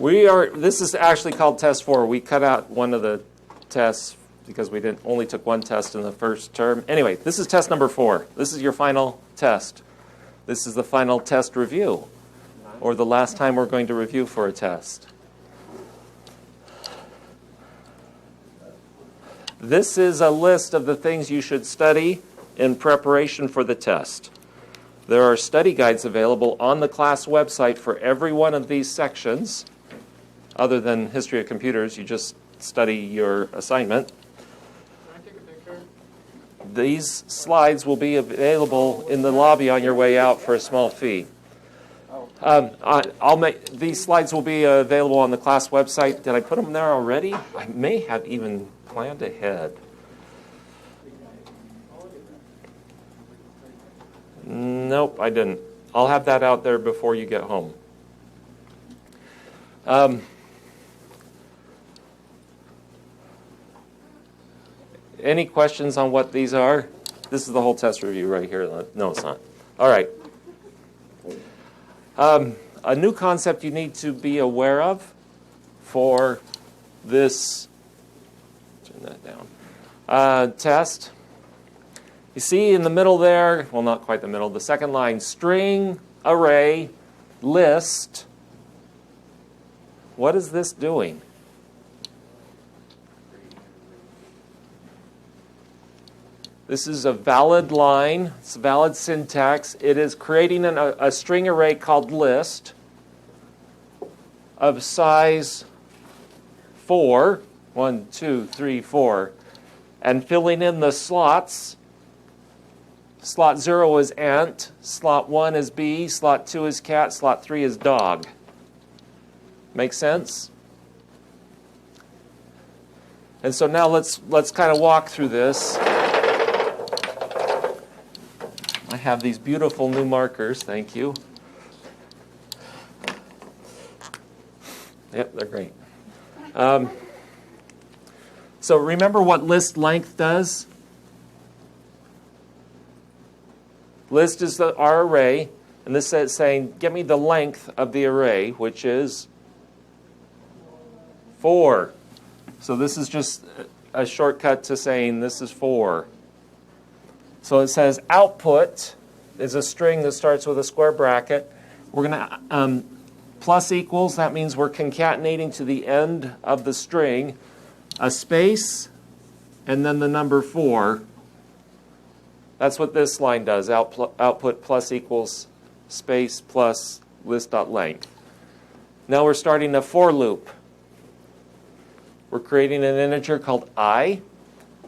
This is actually called test 4. We cut out one of the tests because we only took one test in the first term. Anyway, this is test number 4. This is your final test. This is the final test review, or the last time we're going to review for a test. This is a list of the things you should study in preparation for the test. There are study guides available on the class website for every one of these sections. Other than history of computers, you just study your assignment. Can I take a picture? These slides will be available in the lobby on your way out for a small fee. These slides will be available on the class website. Did I put them there already? I may have even planned ahead. Nope, I didn't. I'll have that out there before you get home. Any questions on what these are? This is the whole test review right here. No, it's not. All right. A new concept you need to be aware of for this, turn that down, test. You see in the middle there, well, not quite the middle, the second line, string, array, list. What is this doing? This is a valid line. It's a valid syntax. It is creating a string array called list of size 4, 1, 2, 3, 4, and filling in the slots. Slot 0 is ant, slot 1 is bee, slot 2 is cat, slot 3 is dog. Make sense? And so now let's kind of walk through this. I have these beautiful new markers, thank you. Yep, they're great. So remember what list length does? List is our array, and this is saying, give me the length of the array, which is 4. So this is just a shortcut to saying this is 4. So it says output is a string that starts with a square bracket. We're going to plus equals, that means we're concatenating to the end of the string a space and then the number 4. That's what this line does, output plus equals space plus list.length. Now we're starting a for loop. We're creating an integer called I.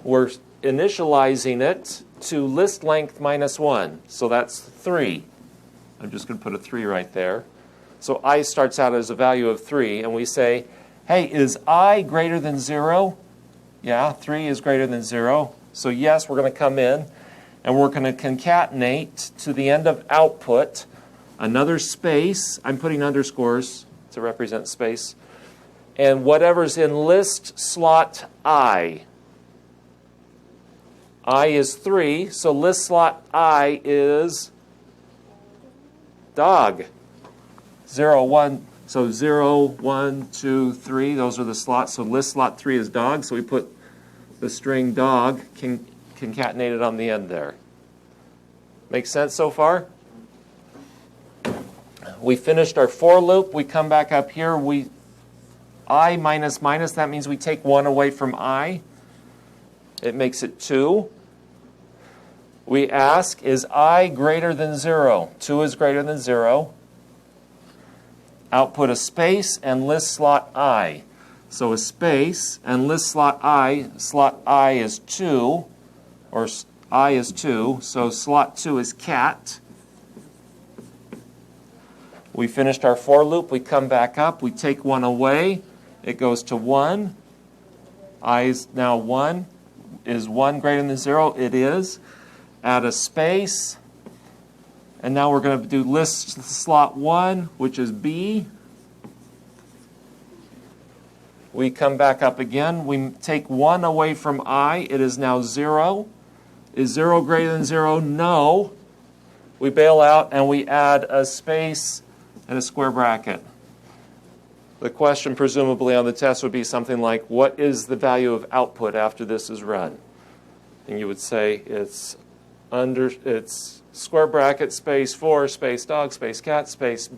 We're initializing it to list length minus 1. So that's 3. I'm just going to put a 3 right there. So I starts out as a value of 3. And we say, hey, is I greater than 0? Yeah, 3 is greater than 0. So yes, we're going to come in. And we're going to concatenate to the end of output another space. I'm putting underscores to represent space. And whatever's in list slot I. I is 3, so list slot I is dog. 0, 1, so 0, 1, 2, 3, those are the slots. So list slot 3 is dog, so we put the string dog concatenated on the end there. Make sense so far? We finished our for loop. We come back up here. I minus minus, that means we take 1 away from I. It makes it 2. We ask, is I greater than 0? 2 is greater than 0. Output a space and list slot I. So a space and list slot I is 2, or I is 2, so slot 2 is cat. We finished our for loop, we come back up, we take 1 away, it goes to 1. I is now 1. Is 1 greater than 0? It is. Add a space, and now we're going to do list slot 1, which is B. We come back up again, we take 1 away from I, it is now 0. Is 0 greater than 0? No. We bail out and we add a space and a square bracket. The question presumably on the test would be something like, what is the value of output after this is run? And you would say it's square bracket space 4 space dog space cat space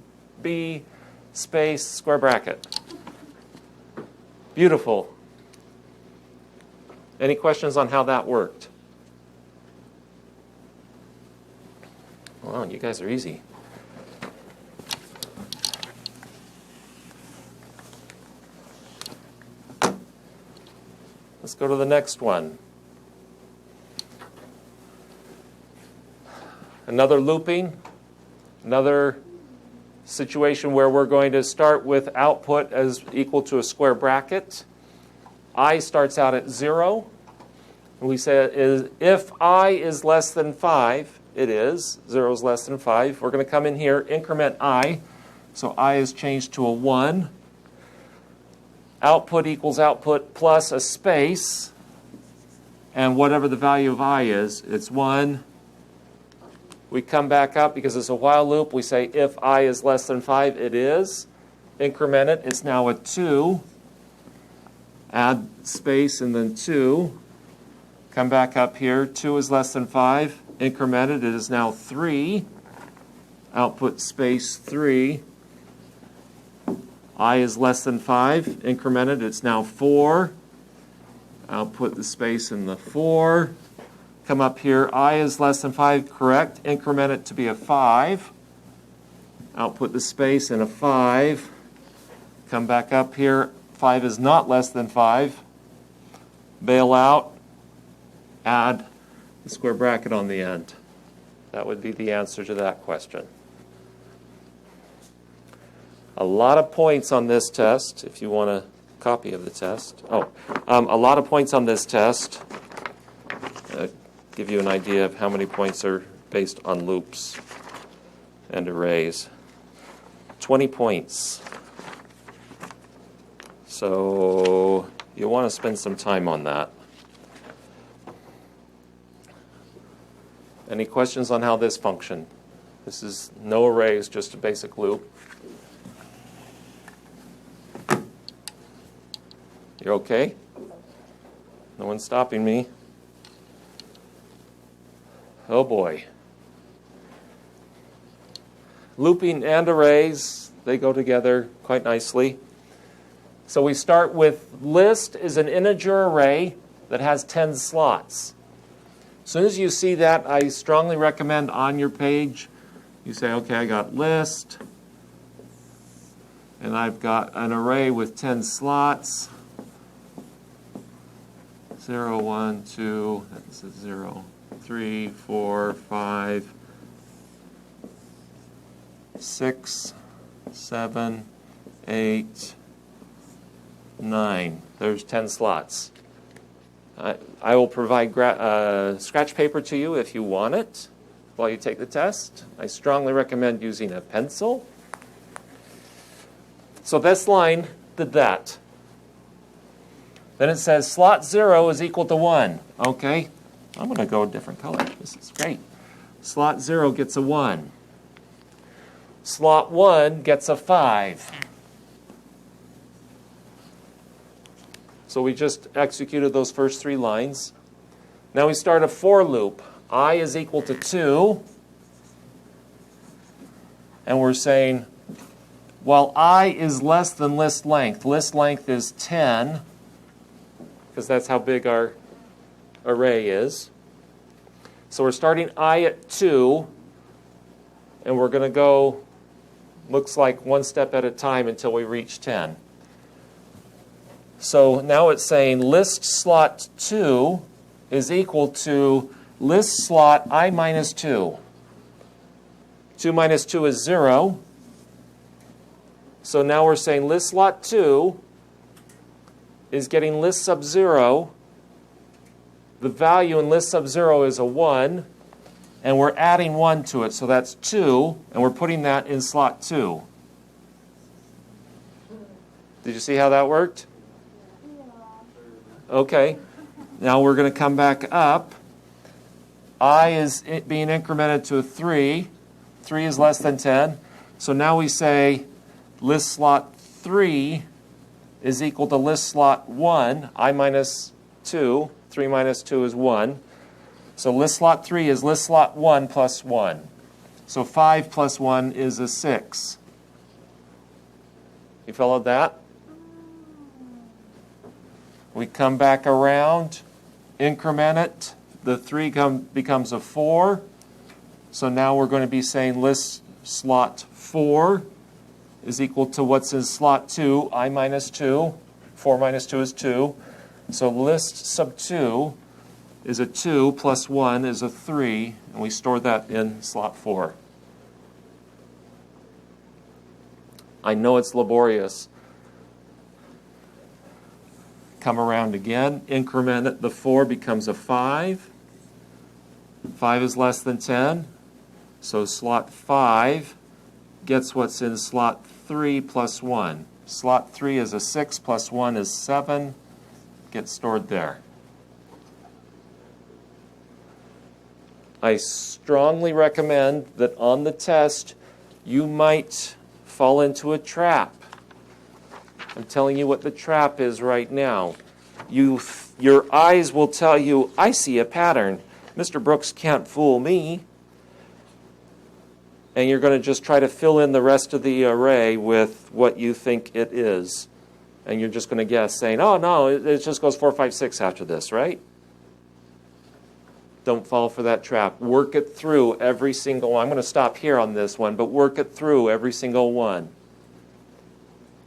B space square bracket. Beautiful. Any questions on how that worked? Wow, you guys are easy. Let's go to the next one. Another looping, another situation where we're going to start with output as equal to a square bracket. I starts out at 0. We say if I is less than 5, it is. 0 is less than 5. We're going to come in here, increment I. So I is changed to a 1. Output equals output plus a space. And whatever the value of I is, it's 1. We come back up because it's a while loop. We say if I is less than 5, it is. Increment it. It's now a 2. Add space and then 2. Come back up here. 2 is less than 5. Increment it. It is now 3. Output space 3. I is less than 5. Incremented. It's now 4. Output the space in the 4. Come up here. I is less than 5. Correct. Increment it to be a 5. Output the space in a 5. Come back up here. 5 is not less than 5. Bail out. Add the square bracket on the end. That would be the answer to that question. A lot of points on this test, if you want a copy of the test. A lot of points on this test. Give you an idea of how many points are based on loops and arrays. 20 points. So you'll want to spend some time on that. Any questions on how this functioned? This is no arrays, just a basic loop. You're okay? No one's stopping me. Oh boy. Looping and arrays, they go together quite nicely. So we start with list is an integer array that has 10 slots. As soon as you see that, I strongly recommend on your page, you say, okay, I got list, and I've got an array with 10 slots. 0, 1, 2, that's a 0, 3, 4, 5, 6, 7, 8, 9. There's 10 slots. I will provide scratch paper to you if you want it while you take the test. I strongly recommend using a pencil. So this line did that. Then it says slot 0 is equal to 1. Okay, I'm going to go a different color. This is great. Slot 0 gets a 1. Slot 1 gets a 5. So we just executed those first 3 lines. Now we start a for loop. I is equal to 2. And we're saying, while I is less than list length is 10, because that's how big our array is. So we're starting I at 2, and we're going to go, looks like one step at a time until we reach 10. So now it's saying list slot 2 is equal to list slot I minus 2. 2 minus 2 is 0. So now we're saying list slot 2 is getting list sub 0. The value in list sub 0 is a 1, and we're adding 1 to it, so that's 2, and we're putting that in slot 2. Did you see how that worked? Okay. Now we're going to come back up. I is being incremented to a 3. 3 is less than 10. So now we say list slot 3 is equal to list slot 1, I minus 2. 3 minus 2 is 1. So list slot 3 is list slot 1 plus 1. So 5 plus 1 is a 6. You followed that? We come back around, increment it. The 3 becomes a 4. So now we're going to be saying list slot 4 is equal to what's in slot 2, I minus 2. 4 minus 2 is 2. So list sub 2 is a 2 plus 1 is a 3, and we store that in slot 4. I know it's laborious. Come around again, increment it. The 4 becomes a 5. 5 is less than 10. So slot 5 gets what's in slot 3 plus 1. Slot 3 is a 6 plus 1 is 7. Gets stored there. I strongly recommend that on the test you might fall into a trap. I'm telling you what the trap is right now. Your eyes will tell you, I see a pattern. Mr. Brooks can't fool me. And you're going to just try to fill in the rest of the array with what you think it is. And you're just going to guess, saying, oh, no, it just goes 4, 5, 6 after this, right? Don't fall for that trap. Work it through every single one. I'm going to stop here on this one, but work it through every single one.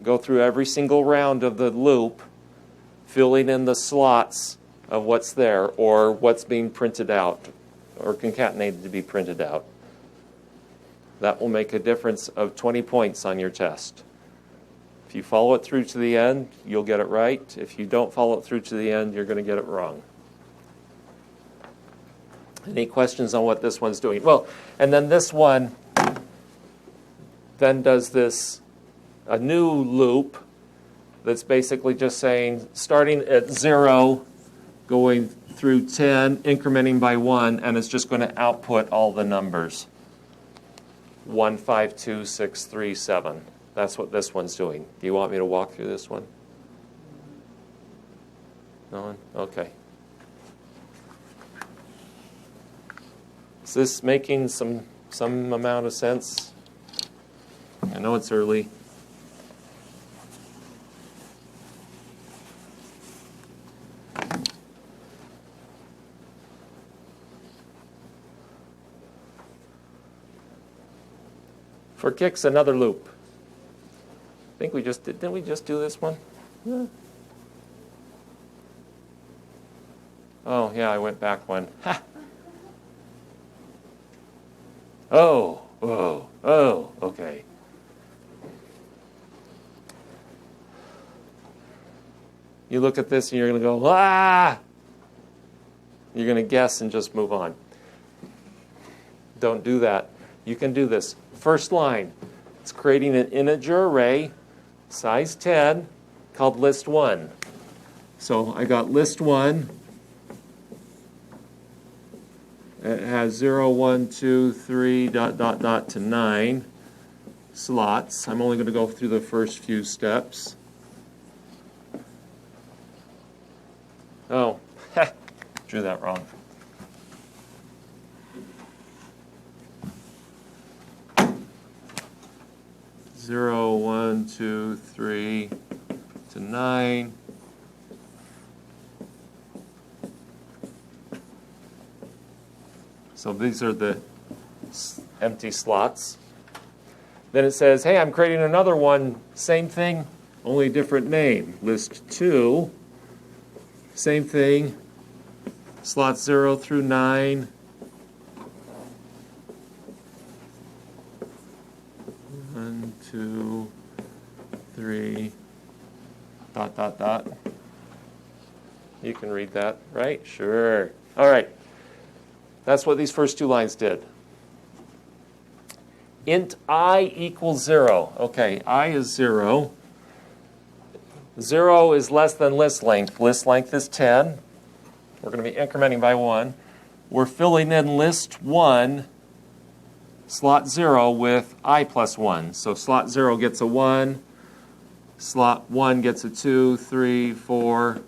Go through every single round of the loop, filling in the slots of what's there or what's being printed out or concatenated to be printed out. That will make a difference of 20 points on your test. If you follow it through to the end, you'll get it right. If you don't follow it through to the end, you're going to get it wrong. Any questions on what this one's doing? Well, and then this one then does this, a new loop that's basically just saying, starting at 0, going through 10, incrementing by 1, and it's just going to output all the numbers. 1, 5, 2, 6, 3, 7. That's what this one's doing. Do you want me to walk through this one? No one? Okay. Is this making some amount of sense? I know it's early. For kicks, another loop. I think we just didn't we just do this one? Yeah. Oh, yeah, I went back one. Ha! Oh, okay. You look at this and you're going to go, ah! You're going to guess and just move on. Don't do that. You can do this. First line, it's creating an integer array, size 10, called list 1. So I got list 1. It has 0, 1, 2, 3, ... to 9 slots. I'm only going to go through the first few steps. Oh, drew that wrong. Zero, 1, 2, 3 to 9. So these are the empty slots. Then it says, hey, I'm creating another one, same thing, only a different name. List 2, same thing, slots 0 through 9. One, 2, 3, ... You can read that, right? Sure. All right. That's what these first two lines did. Int I equals 0. Okay, I is 0. 0 is less than list length. List length is 10. We're going to be incrementing by 1. We're filling in list 1, slot 0, with I plus 1. So slot 0 gets a 1. slot 1 gets a 2, 3, 4.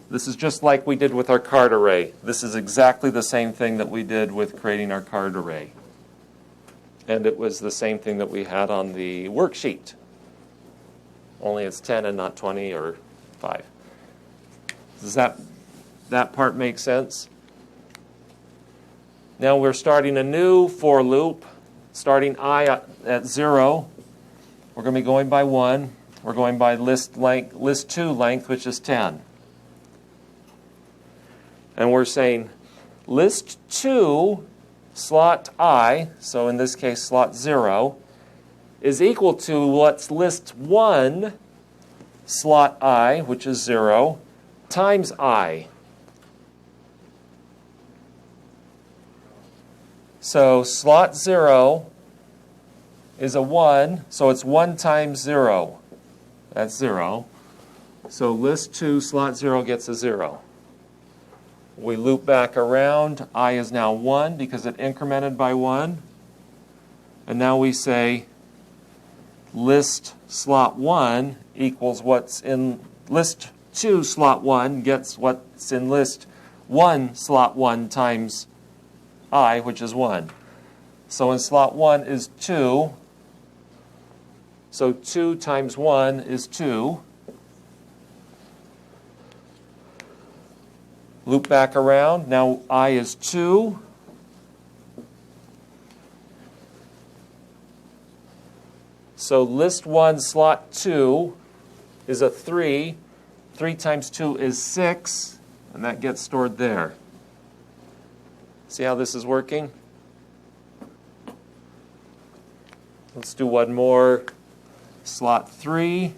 This is just like we did with our card array. This is exactly the same thing that we did with creating our card array. And it was the same thing that we had on the worksheet. Only it's 10 and not 20 or 5. Does that part make sense? Now we're starting a new for loop, starting I at 0. We're going to be going by 1. We're going by list 2 length, which is 10. And we're saying list 2 slot I, so in this case slot 0, is equal to what's list 1 slot I, which is 0, times I. So slot 0 is a 1, so it's 1 times 0. That's 0. So list 2 slot 0 gets a 0. We loop back around. I is now 1 because it incremented by 1. And now we say list slot 1 equals what's in list 2 slot 1 gets what's in list 1 slot 1 times I, which is 1. So in slot 1 is 2. So 2 times 1 is 2. Loop back around. Now I is 2. So list 1 slot 2 is a 3. 3 times 2 is 6, and that gets stored there. See how this is working? Let's do one more. Slot 3.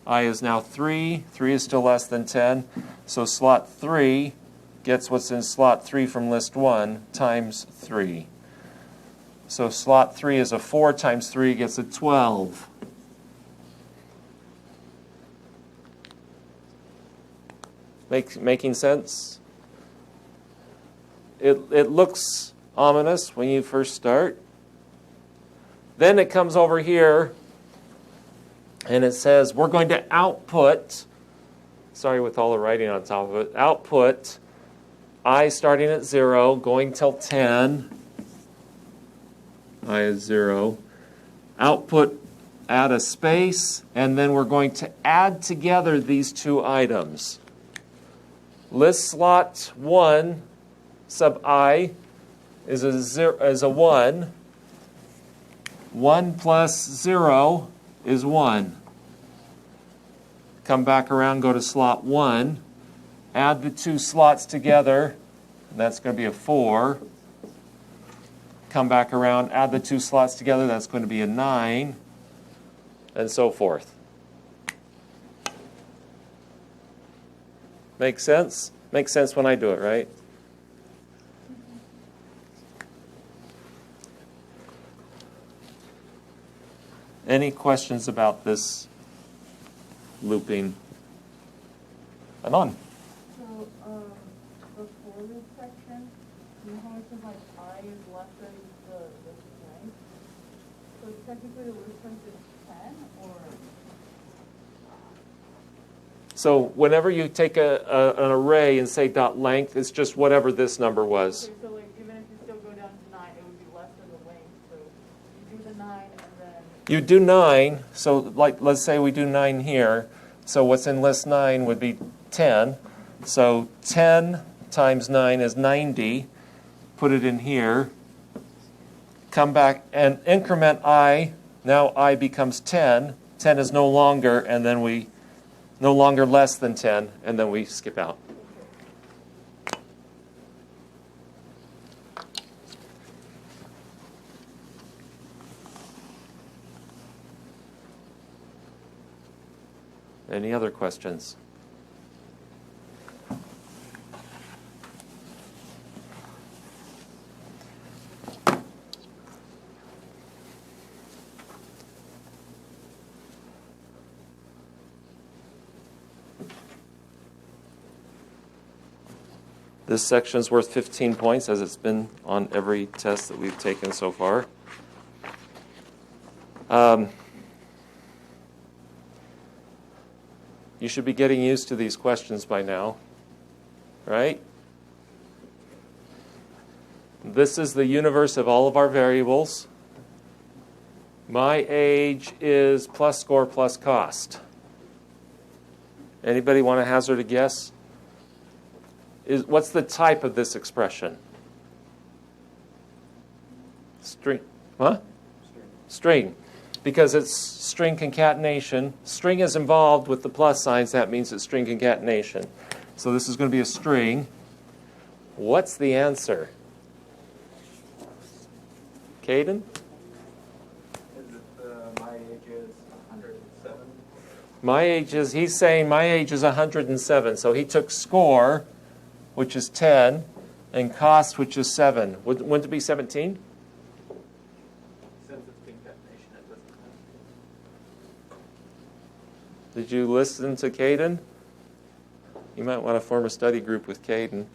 I is now 3. 3 is still less than 10. So slot 3 gets what's in slot 3 from list 1 times 3. So slot 3 is a 4 times 3 gets a 12. Making sense? It looks ominous when you first start. Then it comes over here and it says we're going to output, sorry with all the writing on top of it, output I starting at 0, going till 10. I is 0. Output, add a space, and then we're going to add together these two items. List slot 1 sub I is a 1. 1 plus 0 is 1. Come back around, go to slot 1. Add the two slots together. That's going to be a 4. Come back around, add the two slots together. That's going to be a 9. And so forth. Makes sense? Makes sense when I do it, right? Any questions about this looping? Anon? So, the for loop section, you know how it says like I is less than the list length? So technically the list length is 10, or? So whenever you take an array and say dot length, it's just whatever this number was. Okay, so like even if you still go down to 9, it would be less than the length. So you do the 9 and then... You do 9, so like let's say we do 9 here. So what's in list 9 would be 10. So 10 times 9 is 90. Put it in here. Come back and increment I. Now I becomes 10. 10 is no longer, and then we no longer less than 10, and then we skip out. Any other questions? This section is worth 15 points, as it's been on every test that we've taken so far. You should be getting used to these questions by now, right? This is the universe of all of our variables. My age is plus score plus cost. Anybody want to hazard a guess? What's the type of this expression? String. Huh? String. Because it's string concatenation. String is involved with the plus signs. That means it's string concatenation. So this is going to be a string. What's the answer? Caden? Is it my age is 107? My age is, he's saying my age is 107. So he took score, which is 10, and cost, which is 7. Wouldn't it be 17? Since it's concatenation, it doesn't have Did you listen to Caden? You might want to form a study group with Caden.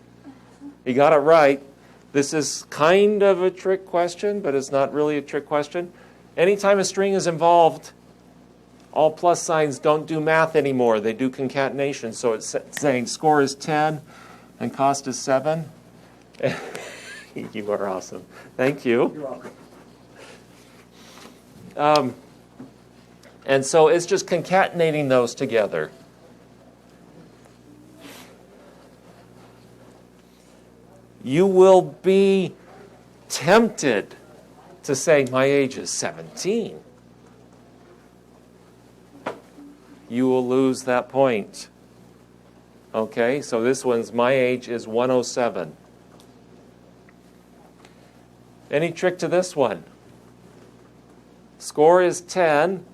He got it right. This is kind of a trick question, but it's not really a trick question. Anytime a string is involved, all plus signs don't do math anymore. They do concatenation. So it's saying score is 10 and cost is 7. You are awesome. Thank you. You're welcome. And so it's just concatenating those together. You will be tempted to say, my age is 17. You will lose that point. Okay, so this one's my age is 107. Any trick to this one? Score is 10.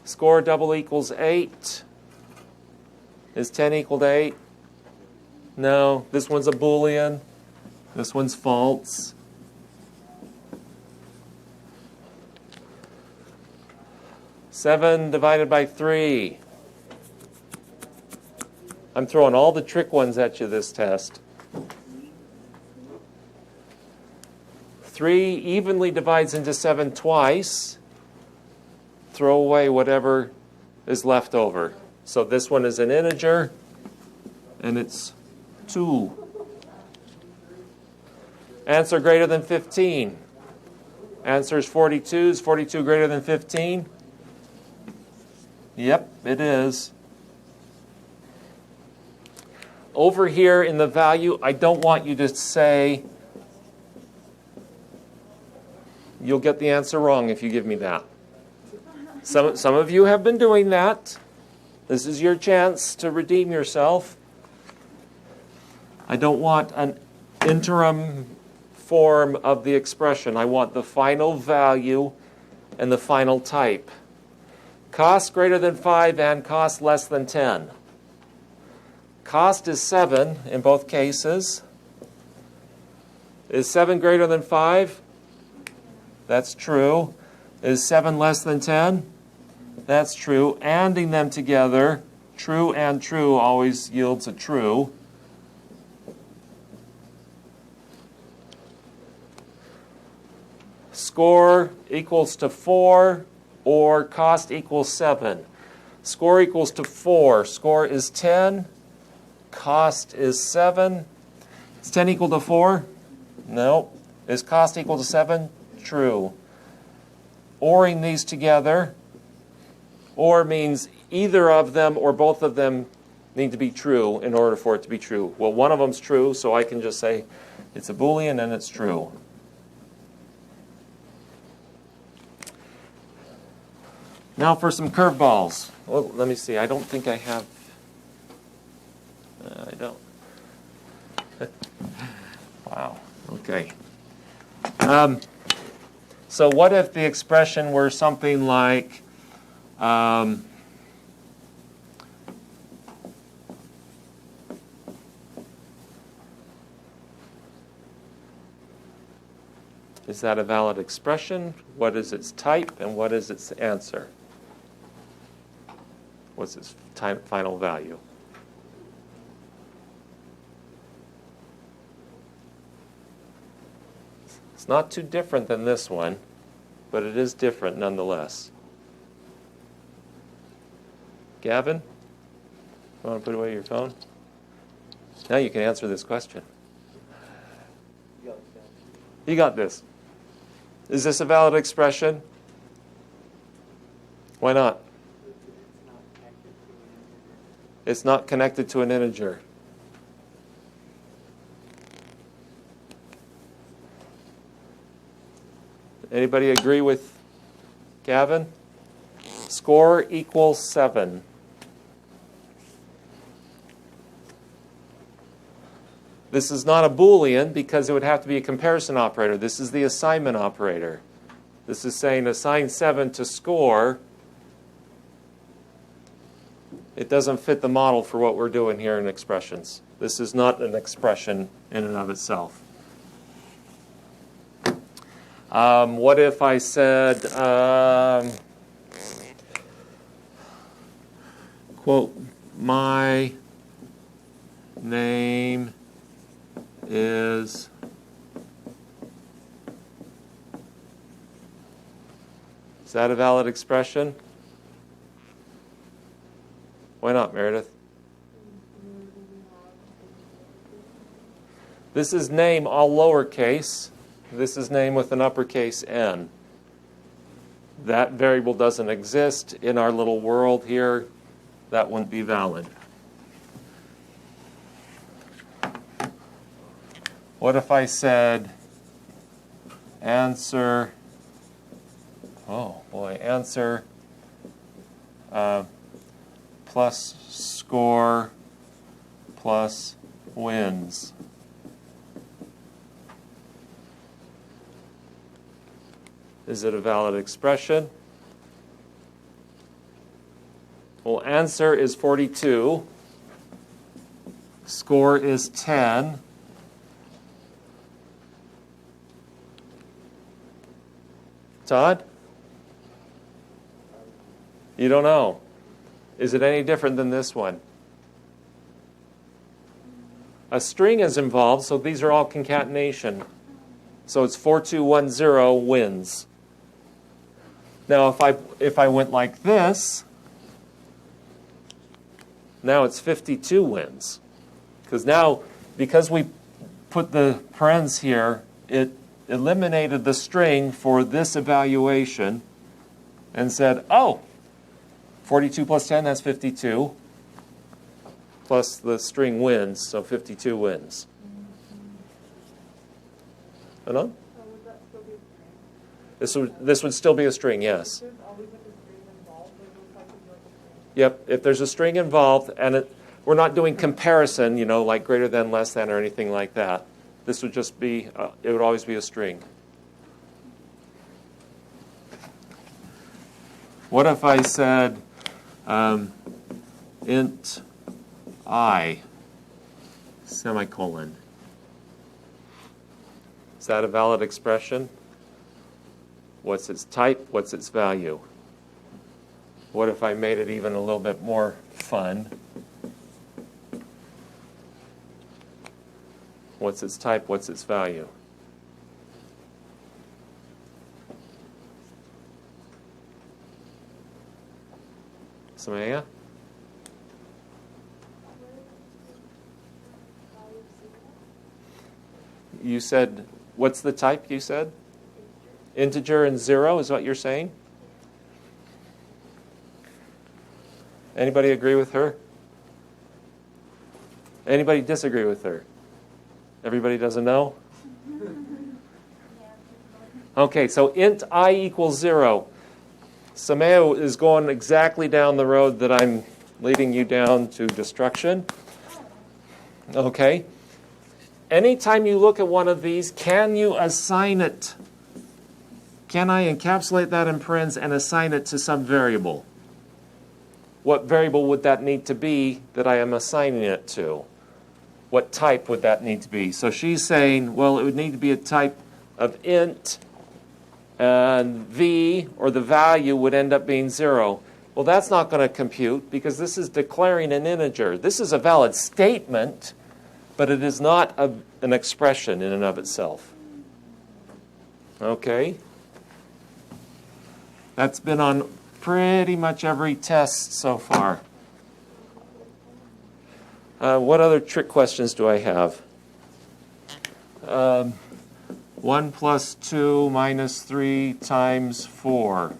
Score double equals 8. Is 10 equal to 8? No, this one's a Boolean. This one's false. Seven divided by 3. I'm throwing all the trick ones at you this test. 3 evenly divides into 7 twice. Throw away whatever is left over. So this one is an integer, and it's 2. Answer greater than 15. Answer is 42. Is 42 greater than 15? Yep, it is. Over here in the value, I don't want you to say, you'll get the answer wrong if you give me that. Some of you have been doing that. This is your chance to redeem yourself. I don't want an interim form of the expression. I want the final value and the final type. Cost greater than 5 and cost less than 10. Cost is 7 in both cases. Is 7 greater than 5? That's true. Is 7 less than 10? That's true. Anding them together, true and true always yields a true. Score equals to 4 or cost equals 7. Score equals to 4. Score is 10. Cost is 7. Is 10 equal to 4? No. Is cost equal to 7? True. Oring these together. Or means either of them or both of them need to be true in order for it to be true. Well, one of them's true, so I can just say it's a Boolean and it's true. Now for some curveballs. Well, let me see. I don't think I have. I don't. Wow. Okay. So what if the expression were something like, is that a valid expression? What is its type and what is its answer? What's its final value? It's not too different than this one, but it is different nonetheless. Gavin? You want to put away your phone? Now you can answer this question. You got this. Is this a valid expression? Why not? It's not connected to an integer. Anybody agree with Gavin? Score equals 7. This is not a Boolean because it would have to be a comparison operator. This is the assignment operator. This is saying assign 7 to score. It doesn't fit the model for what we're doing here in expressions. This is not an expression in and of itself. What if I said, quote, my name is that a valid expression? Why not, Meredith? This is name all lowercase. This is name with an uppercase N. That variable doesn't exist in our little world here. That wouldn't be valid. What if I said answer, answer plus score plus wins? Is it a valid expression? Well, answer is 42. Score is 10. Todd? You don't know. Is it any different than this one? A string is involved, so these are all concatenation. So it's 4210 wins. Now if I went like this, now it's 52 wins. Because we put the parens here, it eliminated the string for this evaluation and said, oh, 42 plus 10, that's 52. Plus the string wins, so 52 wins. Hello? So would that still be a string? This would still be a string, yes. There's always like a string involved, but it looks like it's like a string. Yep, if there's a string involved, and we're not doing comparison, like greater than, less than, or anything like that. This would just be, it would always be a string. What if I said int I, semicolon? Is that a valid expression? What's its type? What's its value? What if I made it even a little bit more fun? What's its type? What's its value? Samaya? You said, what's the type you said? Integer and 0 is what you're saying? Anybody agree with her? Anybody disagree with her? Everybody doesn't know? Okay, so int I equals 0. Samaya is going exactly down the road that I'm leading you down to destruction. Okay. Anytime you look at one of these, can you assign it? Can I encapsulate that in parens and assign it to some variable? What variable would that need to be that I am assigning it to? What type would that need to be? So she's saying, well, it would need to be a type of int, and v, or the value, would end up being 0. Well, that's not going to compute because this is declaring an integer. This is a valid statement, but it is not an expression in and of itself. Okay? That's been on pretty much every test so far. What other trick questions do I have? 1 plus 2 minus 3 times 4.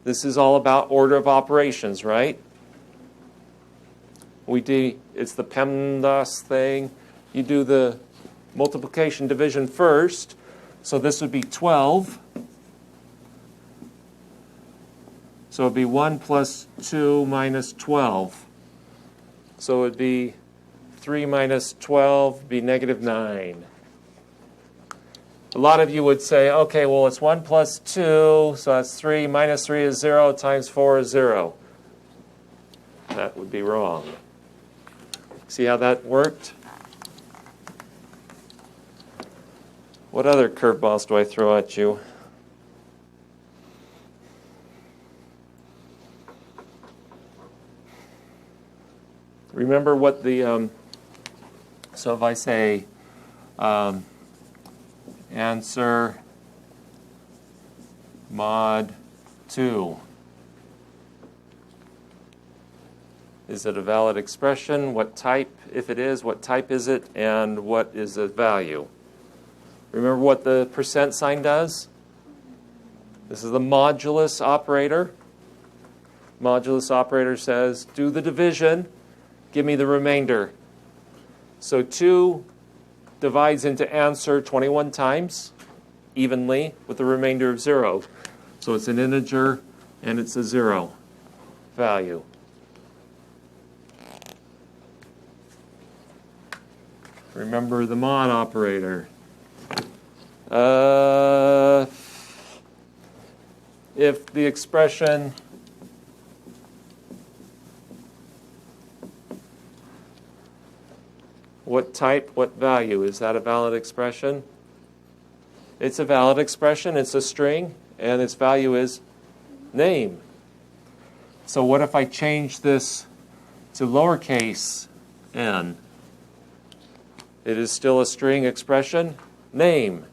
This is all about order of operations, right? It's the PEMDAS thing. You do the multiplication division first. So this would be 12. So it would be 1 plus 2 minus 12. So it would be 3 minus 12 be negative 9. A lot of you would say, okay, well, it's 1 plus 2, so that's 3. Minus 3 is 0 times 4 is 0. That would be wrong. See how that worked? What other curveballs do I throw at you? Remember what the, so if I say answer mod 2, is it a valid expression? What type, if it is, what type is it, and what is the value? Remember what the percent sign does? This is the modulus operator. Modulus operator says, do the division, give me the remainder. So 2 divides into answer 21 times, evenly, with the remainder of 0. So it's an integer, and it's a 0 value. Remember the mod operator. If the expression what type, what value, is that a valid expression? It's a valid expression. It's a string, and its value is name. So what if I change this to lowercase n? It is still a string expression, name.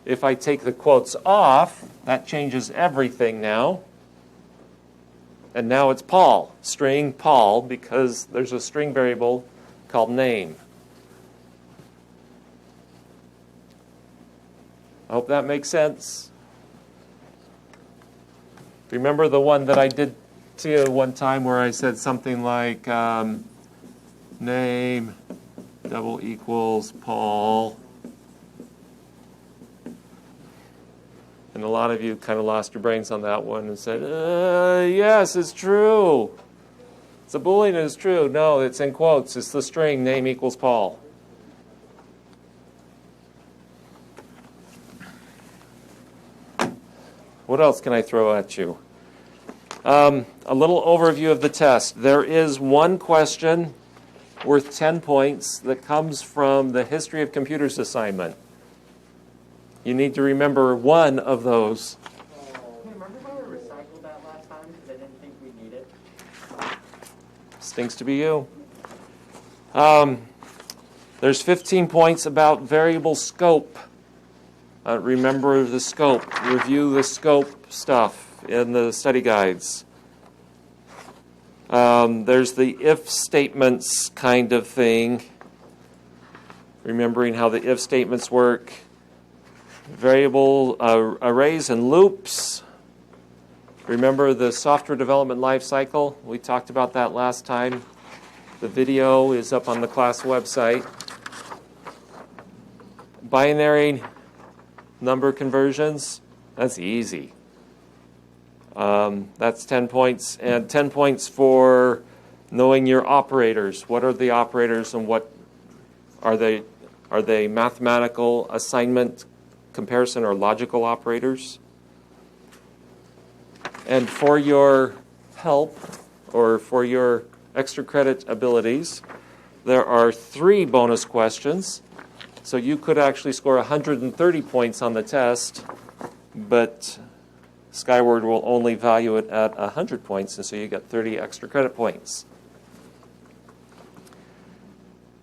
If I take the quotes off, that changes everything now. And now it's Paul, string Paul, because there's a string variable called name. I hope that makes sense. Remember the one that I did to you one time where I said something like name double equals Paul. And a lot of you kind of lost your brains on that one and said, yes, it's true. It's a Boolean, it's true. No, it's in quotes. It's the string name equals Paul. What else can I throw at you? A little overview of the test. There is one question worth 10 points that comes from the History of Computers assignment. You need to remember one of those. Remember when we recycled that last time because I didn't think we'd need it? Stinks to be you. There's 15 points about variable scope. Remember the scope. Review the scope stuff in the study guides. There's the if statements kind of thing. Remembering how the if statements work. Variable arrays and loops. Remember the software development life cycle? We talked about that last time. The video is up on the class website. Binary number conversions, that's easy. That's 10 points. And 10 points for knowing your operators. What are the operators and what are they? Are they mathematical assignment comparison or logical operators? And for your help or for your extra credit abilities, there are 3 bonus questions. So you could actually score 130 points on the test, but Skyward will only value it at 100 points, and so you get 30 extra credit points.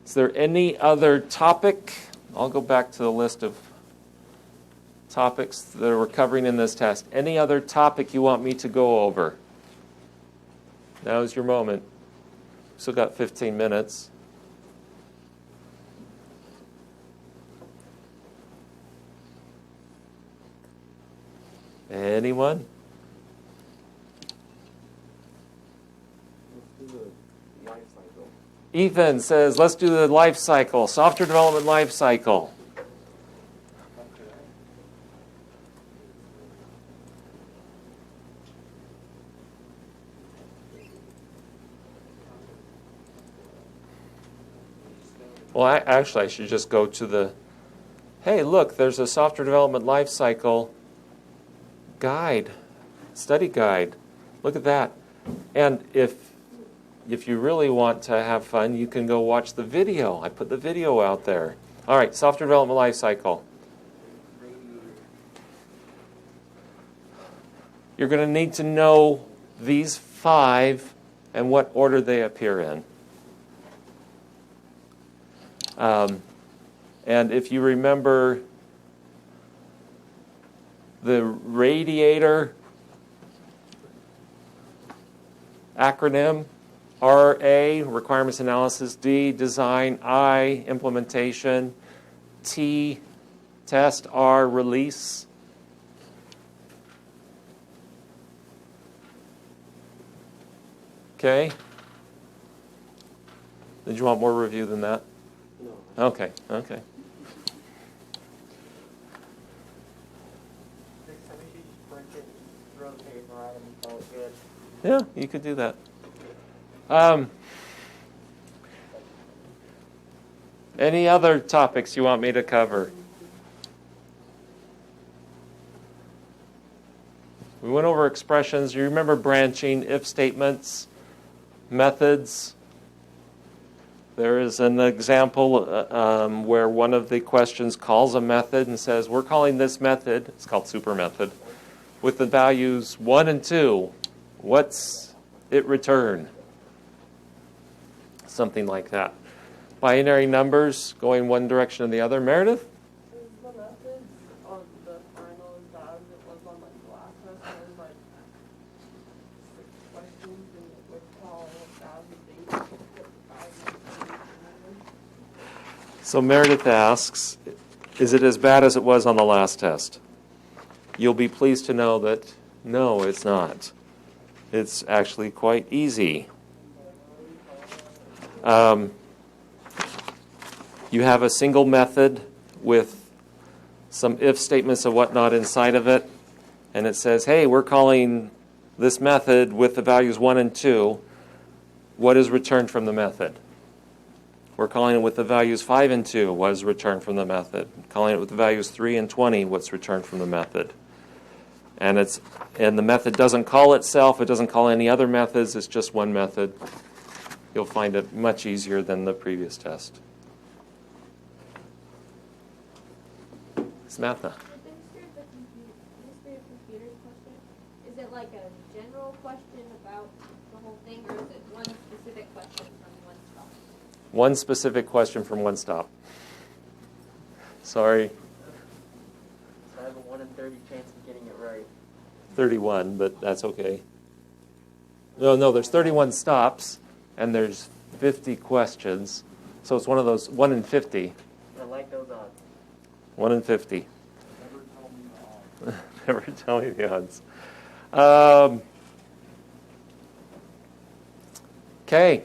Is there any other topic? I'll go back to the list of topics that we're covering in this test. Any other topic you want me to go over? Now's your moment. Still got 15 minutes. Anyone? Let's do the life cycle. Ethan says, let's do the life cycle, software development life cycle. Well, actually, I should just go to the, hey, look, there's a software development life cycle guide, study guide. Look at that. And if you really want to have fun, you can go watch the video. I put the video out there. All right, software development life cycle. You're going to need to know these 5 and what order they appear in. And if you remember the radiator acronym, RA, requirements analysis, D, design, I, implementation, T, test, R, release. Okay? Did you want more review than that? No. Okay, okay. Next time you should just print it, throw the paper at them and call it good. Yeah, you could do that. Any other topics you want me to cover? We went over expressions. You remember branching, if statements, methods. There is an example where one of the questions calls a method and says, we're calling this method, it's called super method, with the values 1 and 2. What's it return? Something like that. Binary numbers going one direction or the other. Meredith? Is the method on the final as bad as it was on like the last test? There was like 6 questions and it would call 1,000 So Meredith asks, is it as bad as it was on the last test? You'll be pleased to know that no, it's not. It's actually quite easy. You have a single method with some if statements and whatnot inside of it, and it says, hey, we're calling this method with the values 1 and 2. What is returned from the method? We're calling it with the values 5 and 2. What is returned from the method? Calling it with the values 3 and 20. What's returned from the method? And the method doesn't call itself. It doesn't call any other methods. It's just one method. You'll find it much easier than the previous test. Samantha. The history of computers question, is it like a general question about the whole thing, or is it one specific question from one stop? One specific question from one stop. Sorry, So I have a 1 in 30 chance of getting it right. 31, but that's okay. No, there's 31 stops, and there's 50 questions. So it's one of those 1 in 50. I like those odds. 1 in 50. Never tell me the odds. Okay.